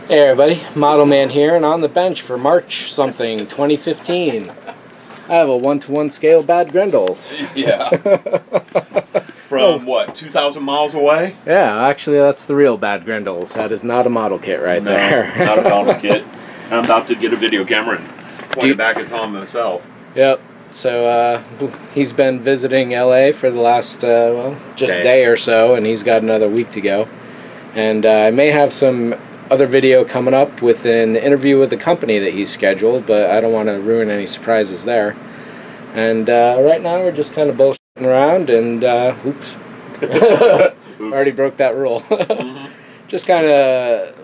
Hey everybody, ModelMan here, and on the bench for March something 2015. I have a 1-to-1 scale Bad Grendels. Yeah. From what, 2,000 miles away? Yeah, actually that's the real Bad Grendels. That is not a model kit right there. Not a model kit. I'm about to get a video camera and point it back at Tom myself. Yep. So he's been visiting LA for the last just day or so, and he's got another week to go. And I may have some other video coming up with an interview with the company that he's scheduled, but I don't want to ruin any surprises there. And right now we're just kind of bullshitting around, and oops. Already broke that rule. Just kind of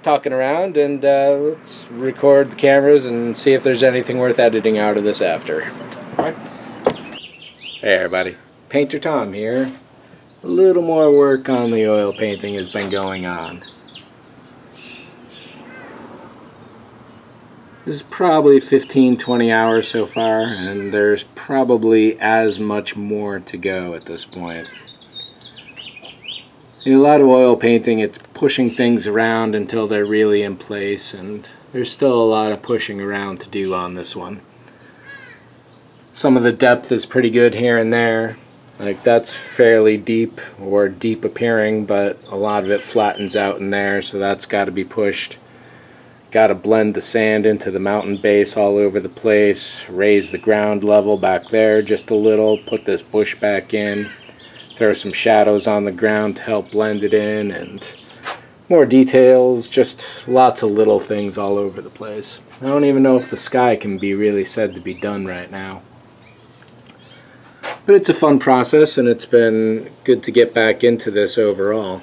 talking around, and let's record the cameras and see if there's anything worth editing out of this after. Right. Hey everybody, Painter Tom here. A little more work on the oil painting has been going on. This is probably 15-20 hours so far, and there's probably as much more to go at this point. In a lot of oil painting, it's pushing things around until they're really in place, and there's still a lot of pushing around to do on this one. Some of the depth is pretty good here and there. Like that's fairly deep or deep appearing, but a lot of it flattens out in there, so that's got to be pushed. Got to blend the sand into the mountain base all over the place, raise the ground level back there just a little, put this bush back in, throw some shadows on the ground to help blend it in, and more details, just lots of little things all over the place. I don't even know if the sky can be really said to be done right now. But it's a fun process, and it's been good to get back into this overall.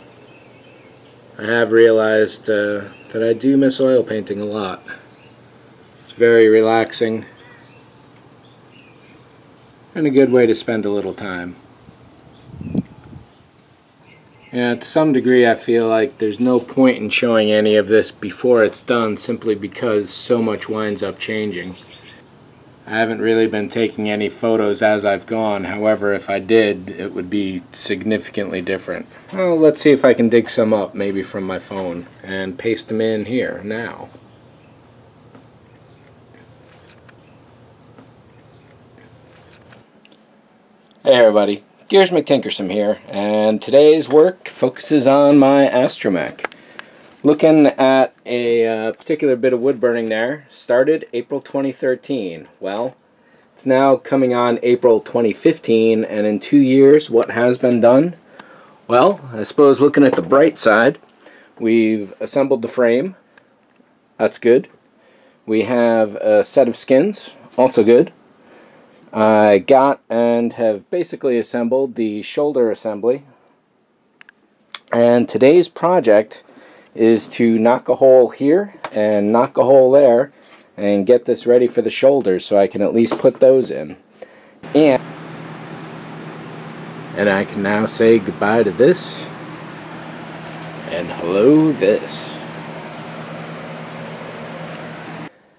I have realized that I do miss oil painting a lot. It's very relaxing and a good way to spend a little time. Yeah, to some degree I feel like there's no point in showing any of this before it's done, simply because so much winds up changing. I haven't really been taking any photos as I've gone. However, if I did, it would be significantly different. Well, let's see if I can dig some up, maybe from my phone, and paste them in here now. Hey everybody, Gears McTinkersome here, and today's work focuses on my Astromech. Looking at a particular bit of wood burning there, started April 2013. Well, it's now coming on April 2015, and in 2 years, what has been done? Well, I suppose looking at the bright side, we've assembled the frame. That's good. We have a set of skins, also good. I got and have basically assembled the shoulder assembly. And today's project is to knock a hole here and knock a hole there and get this ready for the shoulders so I can at least put those in. And I can now say goodbye to this and hello this.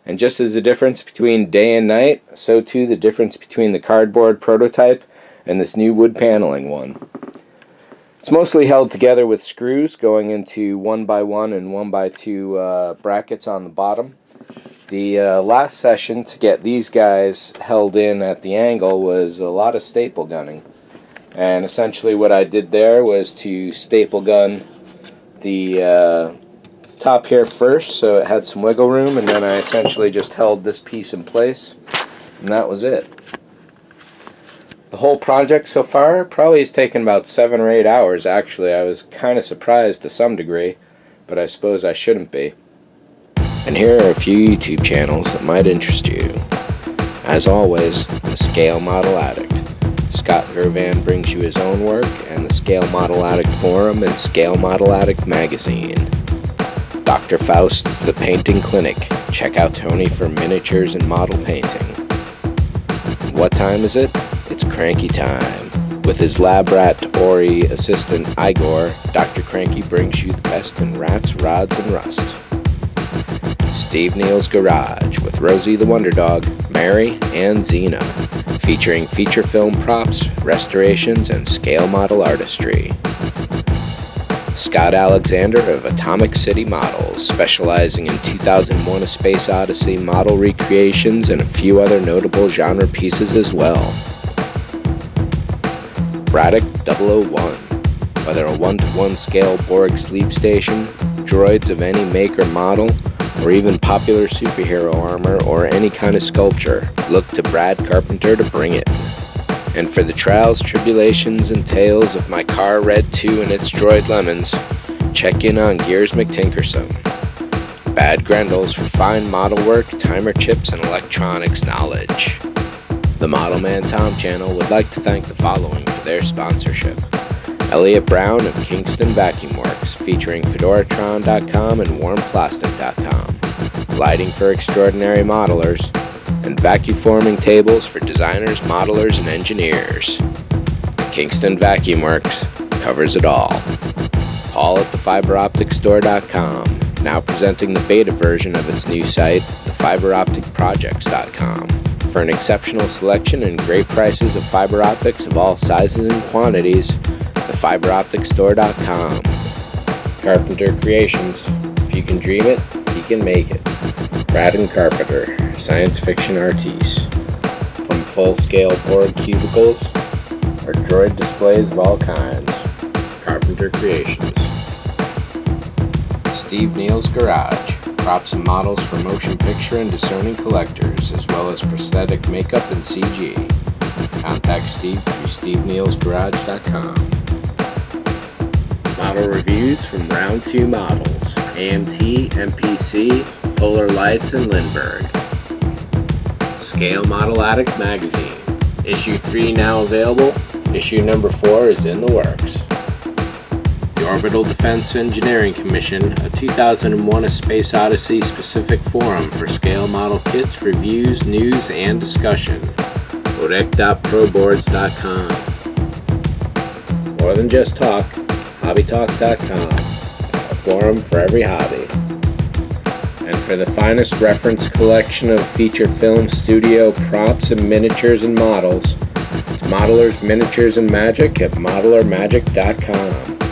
And just as the difference between day and night, so too the difference between the cardboard prototype and this new wood paneling one. It's mostly held together with screws going into 1x1 and 1x2 brackets on the bottom. The last session to get these guys held in at the angle was a lot of staple gunning. And essentially what I did there was to staple gun the top here first so it had some wiggle room, and then I essentially just held this piece in place, and that was it. The whole project so far probably has taken about 7 or 8 hours actually. I was kind of surprised to some degree, but I suppose I shouldn't be. And here are a few YouTube channels that might interest you. As always, the Scale Model Addict. Scott Gervan brings you his own work, and the Scale Model Addict Forum and Scale Model Addict Magazine. Dr. Faust's The Painting Clinic. Check out Tony for miniatures and model painting. What time is it? It's Cranky time. With his lab rat Ori assistant Igor, Dr. Cranky brings you the best in rats, rods, and rust. Steve Neal's Garage with Rosie the Wonder Dog, Mary, and Xena, featuring feature film props, restorations, and scale model artistry. Scott Alexander of Atomic City Models, specializing in 2001: A Space Odyssey model recreations and a few other notable genre pieces as well. Braddock 001. Whether a 1-to-1 scale Borg sleep station, droids of any make or model, or even popular superhero armor or any kind of sculpture, look to Brad Carpenter to bring it. And for the trials, tribulations, and tales of my car Red 2 and its droid lemons, check in on Gears McTinkersome. Bad Grendels for fine model work, timer chips, and electronics knowledge. The ModelManTom channel would like to thank the following for their sponsorship. Elliot Brown of Kingston Vacuum Works, featuring Fedoratron.com and WarmPlastic.com. Lighting for extraordinary modelers, and vacuum forming tables for designers, modelers, and engineers. Kingston Vacuum Works covers it all. Paul at thefiberopticstore.com, now presenting the beta version of its new site, thefiberopticprojects.com, for an exceptional selection and great prices of fiber optics of all sizes and quantities. Thefiberopticstore.com. Carpenter Creations. If you can dream it, you can make it. Brad and Carpenter, science fiction artistes. From full-scale Borg cubicles or droid displays of all kinds. Carpenter Creations. Steve Neal's Garage. Props and models for motion picture and discerning collectors, as well as prosthetic makeup and CG. Contact Steve through stevenealsgarage.com. Model reviews from Round 2 Models, AMT, MPC, Polar Lights, and Lindbergh. Scale Model Addict Magazine. Issue 3 now available. Issue number 4 is in the works. The Orbital Defense Engineering Commission, a 2001: A Space Odyssey specific forum for scale model kits, reviews, news, and discussion. Odec.proboards.com. More than just talk, hobbytalk.com, a forum for every hobby. And for the finest reference collection of feature film studio props and miniatures and models, modelers, miniatures, and magic at modelermagic.com.